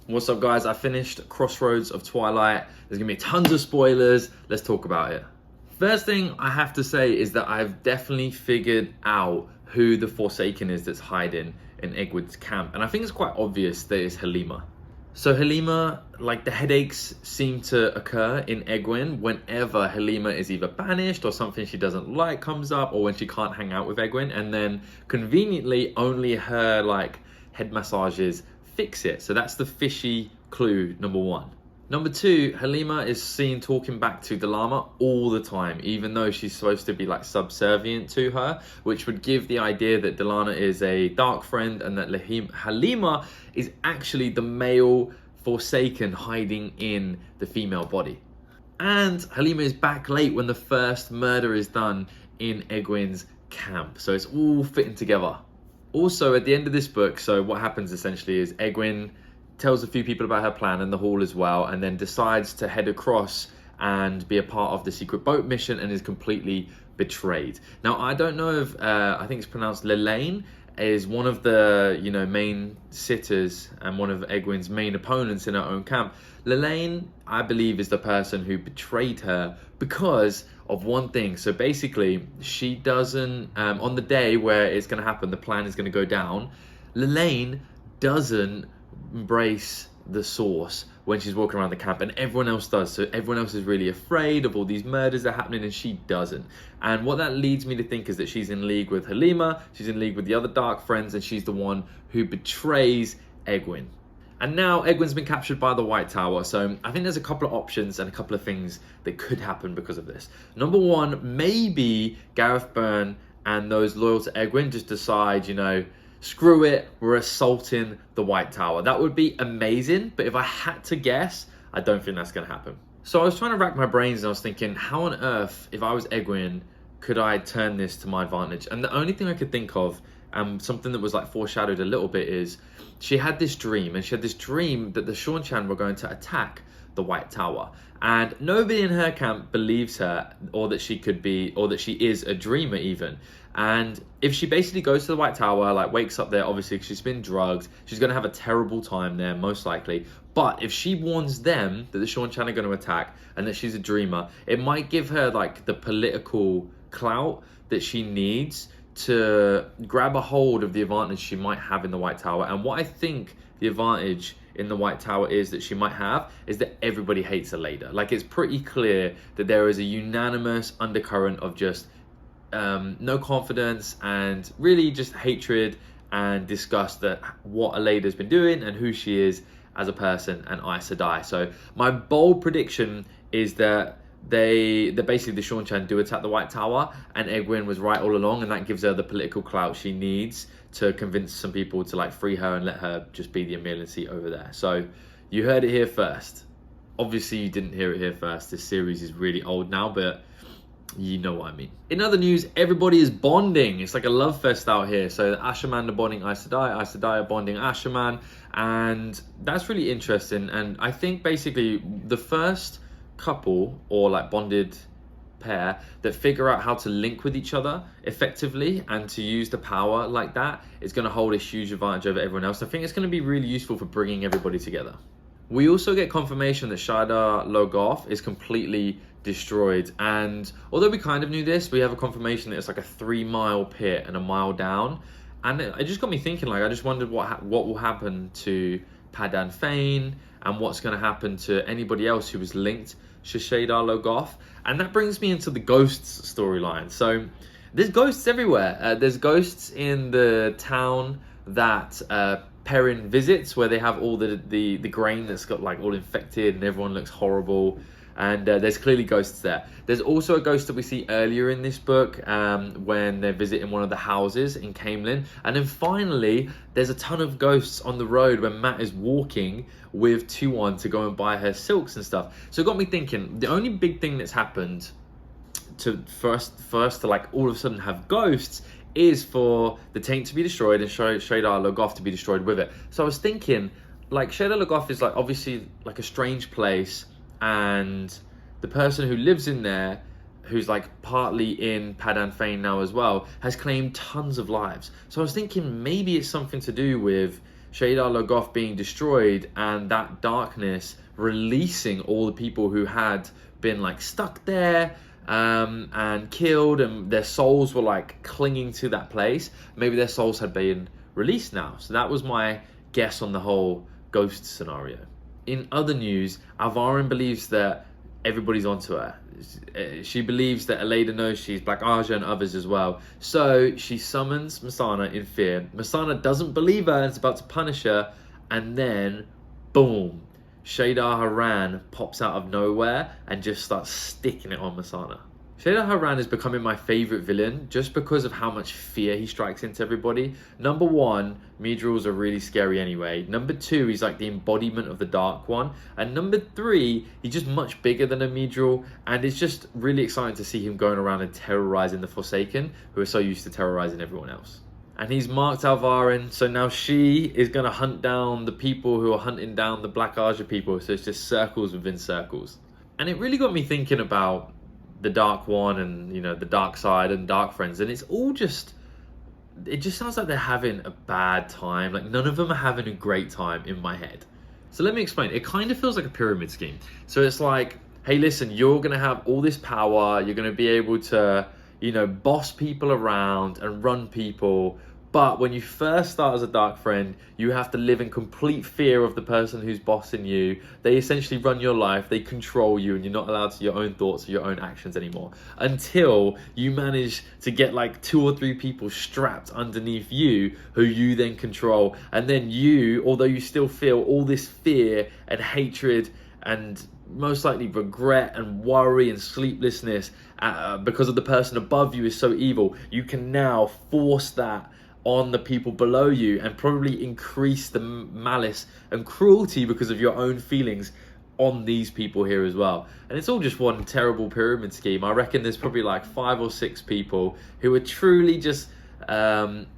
What's up, guys? I finished Crossroads of Twilight. There's gonna be tons of spoilers. Let's talk about it. First thing I have to say is that I've definitely figured out who the Forsaken is that's hiding in Egwene's camp. And I think it's quite obvious that it's Halima. So Halima, like, the headaches seem to occur in Egwene whenever Halima is either banished or something she doesn't like comes up, or when she can't hang out with Egwene, and then conveniently only her like head massages fix it. So that's the fishy clue number one. Number two, Halima is seen talking back to Dalama all the time, even though she's supposed to be like subservient to her, which would give the idea that Dalana is a dark friend and that Halima is actually the male Forsaken hiding in the female body. And Halima is back late when the first murder is done in Egwene's camp. So it's all fitting together. Also, at the end of this book, so what happens essentially is Egwene tells a few people about her plan in the hall as well, and then decides to head across and be a part of the secret boat mission, and is completely betrayed. Now, I don't know if, I think it's pronounced Lelaine, is one of the, main sitters and one of Egwene's main opponents in her own camp. Lelaine, I believe, is the person who betrayed her because of one thing. So basically, she doesn't, on the day where it's going to happen, the plan is going to go down, Lelaine doesn't embrace the source when she's walking around the camp, and everyone else does. So everyone else is really afraid of all these murders that are happening, and she doesn't. And what that leads me to think is that she's in league with Halima, she's in league with the other dark friends, and she's the one who betrays Egwene. And now Egwene's been captured by the White Tower, so I think there's a couple of options and a couple of things that could happen because of this. Number one, maybe Gareth Byrne and those loyal to Egwene just decide, screw it, we're assaulting the White Tower. That would be amazing, but if I had to guess, I don't think that's going to happen. So I was trying to rack my brains and I was thinking, how on earth, if I was Egwene, could I turn this to my advantage? And the only thing I could think of, something that was like foreshadowed a little bit, is she had this dream, and she had this dream that the Seanchan were going to attack the White Tower. And nobody in her camp believes her, or that she could be, or that she is a dreamer even. And if she basically goes to the White Tower, like wakes up there, obviously she's been drugged, she's going to have a terrible time there, most likely. But if she warns them that the Seanchan are going to attack and that she's a dreamer, it might give her like the political clout that she needs to grab a hold of the advantage she might have in the White Tower. And what I think the advantage in the White Tower is that she might have is that everybody hates her later. Like, it's pretty clear that there is a unanimous undercurrent of just no confidence and really just hatred and disgust at what Aleda's been doing and who she is as a person and Aes Sedai. So my bold prediction is that basically the Seanchan do attack the White Tower, and Egwene was right all along, and that gives her the political clout she needs to convince some people to like free her and let her just be the Aemilian seat over there. So you heard it here first. Obviously you didn't hear it here first. This series is really old now, but you know what I mean. In other news, everybody is bonding. It's like a love fest out here. So Asherman are bonding Aes Sedai, Aes Sedai are bonding Asherman, and that's really interesting. And I think basically the first couple, or like bonded pair, that figure out how to link with each other effectively and to use the power like that is going to hold a huge advantage over everyone else. I think it's going to be really useful for bringing everybody together. We also get confirmation that Shadar Logoth is completely destroyed, and although we kind of knew this, we have a confirmation that it's like a 3-mile pit and a mile down, and it just got me thinking, like, I just wondered what will happen to Padan Fain and what's going to happen to anybody else who was linked to Shadar Logoth. And that brings me into the ghosts storyline. So there's ghosts everywhere. There's ghosts in the town that Perrin visits, where they have all the grain that's got like all infected and everyone looks horrible. And there's clearly ghosts there. There's also a ghost that we see earlier in this book when they're visiting one of the houses in Camelin. And then finally, there's a ton of ghosts on the road when Mat is walking with Tuon to go and buy her silks and stuff. So it got me thinking, the only big thing that's happened for us to like all of a sudden have ghosts is for the Taint to be destroyed and Shadar Logoth to be destroyed with it. So I was thinking, like, Shadar Logoth is like obviously like a strange place, and the person who lives in there, who's like partly in Padan Fain now as well, has claimed tons of lives. So I was thinking maybe it's something to do with Shadar Logoth being destroyed and that darkness releasing all the people who had been like stuck there and killed, and their souls were like clinging to that place. Maybe their souls had been released now. So that was my guess on the whole ghost scenario. In other news, Alvarin believes that everybody's onto her. She believes that Aleida knows she's Black Aja and others as well. So she summons Masana in fear. Masana doesn't believe her and is about to punish her. And then, boom, Shadar Haran pops out of nowhere and just starts sticking it on Masana. Shadar Haran is becoming my favourite villain just because of how much fear he strikes into everybody. Number one, Midrils are really scary anyway. Number two, he's like the embodiment of the Dark One. And number three, he's just much bigger than a Midril. And it's just really exciting to see him going around and terrorising the Forsaken, who are so used to terrorising everyone else. And he's marked Alvarin, so now she is going to hunt down the people who are hunting down the Black Aja people. So it's just circles within circles. And it really got me thinking about the Dark One and, you know, the dark side and dark friends, and it's all just, it just sounds like they're having a bad time. Like none of them are having a great time in my head. So let me explain. It kind of feels like a pyramid scheme. So it's like, hey, listen, you're gonna have all this power, you're gonna be able to, you know, boss people around and run people. But when you first start as a dark friend, you have to live in complete fear of the person who's bossing you. They essentially run your life, they control you, and you're not allowed to your own thoughts or your own actions anymore. Until you manage to get like 2 or 3 people strapped underneath you who you then control. And then you, although you still feel all this fear and hatred and most likely regret and worry and sleeplessness because of the person above you is so evil, you can now force that on the people below you and probably increase the malice and cruelty because of your own feelings on these people here as well. And it's all just one terrible pyramid scheme. I reckon there's probably like 5 or 6 people who are truly just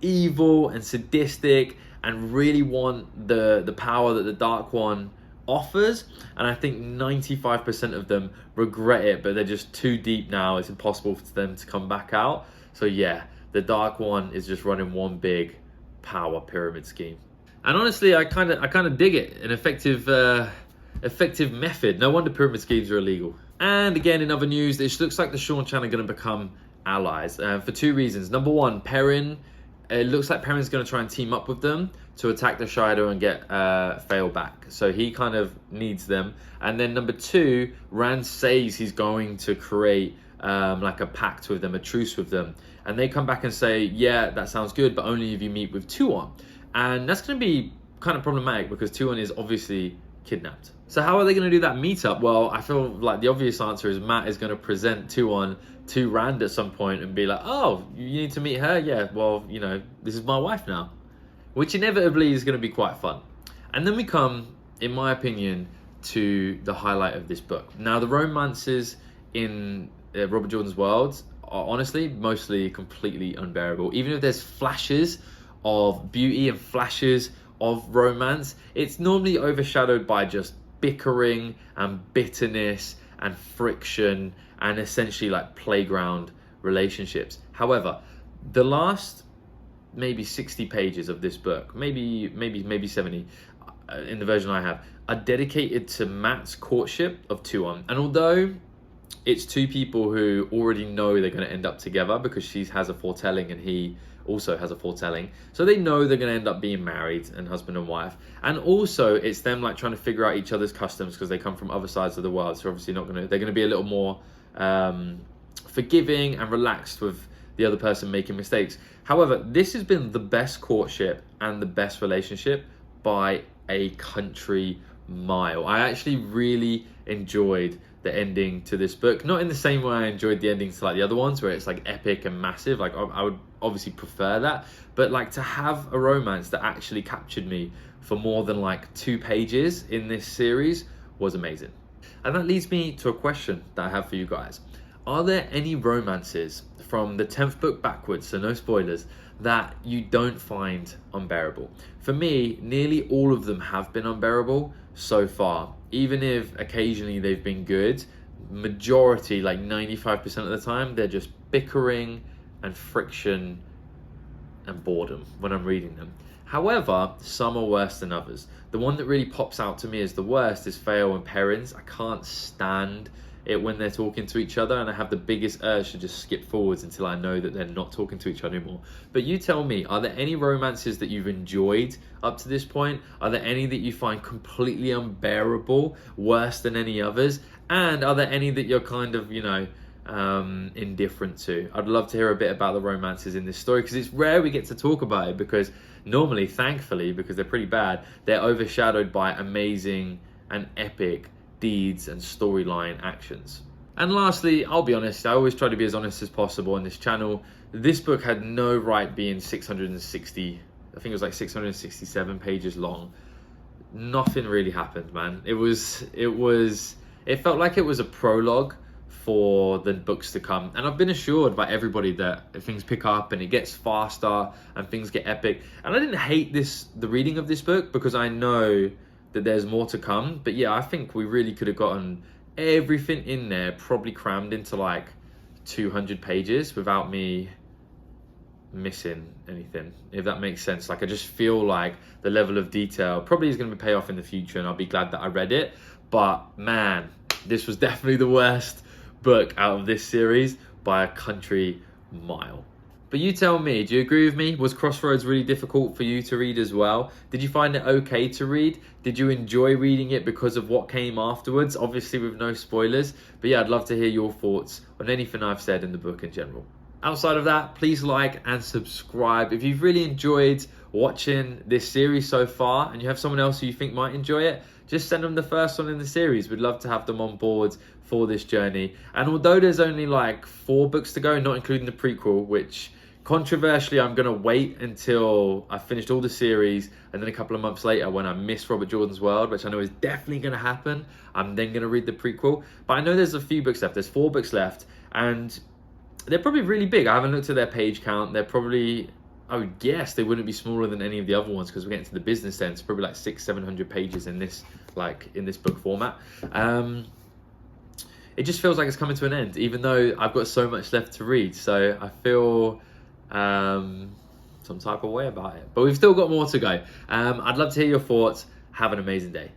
evil and sadistic and really want the power that the Dark One offers. And I think 95% of them regret it, but they're just too deep now. It's impossible for them to come back out. So yeah, the Dark One is just running one big power pyramid scheme. And honestly, I kind of dig it. An effective method. No wonder pyramid schemes are illegal. And again, in other news, it looks like the Seanchan are going to become allies for 2 reasons. Number one, Perrin. It looks like Perrin's going to try and team up with them to attack the Shaido and get Fail back. So he kind of needs them. And then number 2, Rand says he's going to create like a pact with them, a truce with them. And they come back and say, yeah, that sounds good, but only if you meet with Tuon. And that's going to be kind of problematic because Tuon is obviously kidnapped. So how are they going to do that meetup? Well, I feel like the obvious answer is Matt is going to present Tuon to Rand at some point and be like, oh, you need to meet her? Yeah, well, you know, this is my wife now. Which inevitably is going to be quite fun. And then we come, in my opinion, to the highlight of this book. Now, the romances in Robert Jordan's world are honestly mostly completely unbearable. Even if there's flashes of beauty and flashes of romance, it's normally overshadowed by just bickering and bitterness and friction and essentially like playground relationships. However, the last maybe 60 pages of this book, maybe 70 in the version I have, are dedicated to Matt's courtship of Tuon. And although it's 2 people who already know they're going to end up together because she has a foretelling and he also has a foretelling, so they know they're going to end up being married and husband and wife. And also it's them like trying to figure out each other's customs because they come from other sides of the world, so obviously they're going to be a little more forgiving and relaxed with the other person making mistakes. However, this has been the best courtship and the best relationship by a country mile. I actually really enjoyed the ending to this book, not in the same way I enjoyed the endings to like the other ones where it's like epic and massive. Like I would obviously prefer that, but like to have a romance that actually captured me for more than like 2 pages in this series was amazing. And that leads me to a question that I have for you guys. Are there any romances from the 10th book backwards, so no spoilers, that you don't find unbearable? For me, nearly all of them have been unbearable so far. Even if occasionally they've been good, majority, like 95% of the time, they're just bickering and friction and boredom when I'm reading them. However, some are worse than others. The one that really pops out to me as the worst is Feo and Perrin's. I can't stand it when they're talking to each other, and I have the biggest urge to just skip forwards until I know that they're not talking to each other anymore. But you tell me, are there any romances that you've enjoyed up to this point? Are there any that you find completely unbearable, worse than any others? And are there any that you're kind of, indifferent to? I'd love to hear a bit about the romances in this story, because it's rare we get to talk about it, because normally, thankfully, because they're pretty bad, they're overshadowed by amazing and epic deeds and storyline actions. And lastly, I'll be honest, I always try to be as honest as possible on this channel. This book had no right being 660, I think it was like 667 pages long. Nothing really happened, man. It felt like it was a prologue for the books to come, and I've been assured by everybody that things pick up and it gets faster and things get epic. And I didn't hate the reading of this book, because I know that there's more to come. But yeah, I think we really could have gotten everything in there probably crammed into like 200 pages without me missing anything, if that makes sense. Like, I just feel like the level of detail probably is going to pay off in the future, and I'll be glad that I read it. But man, this was definitely the worst book out of this series by a country mile. But you tell me, do you agree with me? Was Crossroads really difficult for you to read as well? Did you find it okay to read? Did you enjoy reading it because of what came afterwards? Obviously with no spoilers. But yeah, I'd love to hear your thoughts on anything I've said in the book in general. Outside of that, please like and subscribe. If you've really enjoyed watching this series so far and you have someone else who you think might enjoy it, just send them the first one in the series. We'd love to have them on board for this journey. And although there's only like 4 books to go, not including the prequel, which controversially I'm going to wait until I've finished all the series, and then a couple of months later when I miss Robert Jordan's World, which I know is definitely going to happen, I'm then going to read the prequel. But I know there's a few books left. There's 4 books left, and they're probably really big. I haven't looked at their page count. They're probably, I would guess they wouldn't be smaller than any of the other ones, because we're getting to the business end. It's probably like 600-700 pages in this book format. It just feels like it's coming to an end, even though I've got so much left to read. So I feel some type of way about it, but we've still got more to go. I'd love to hear your thoughts. Have an amazing day.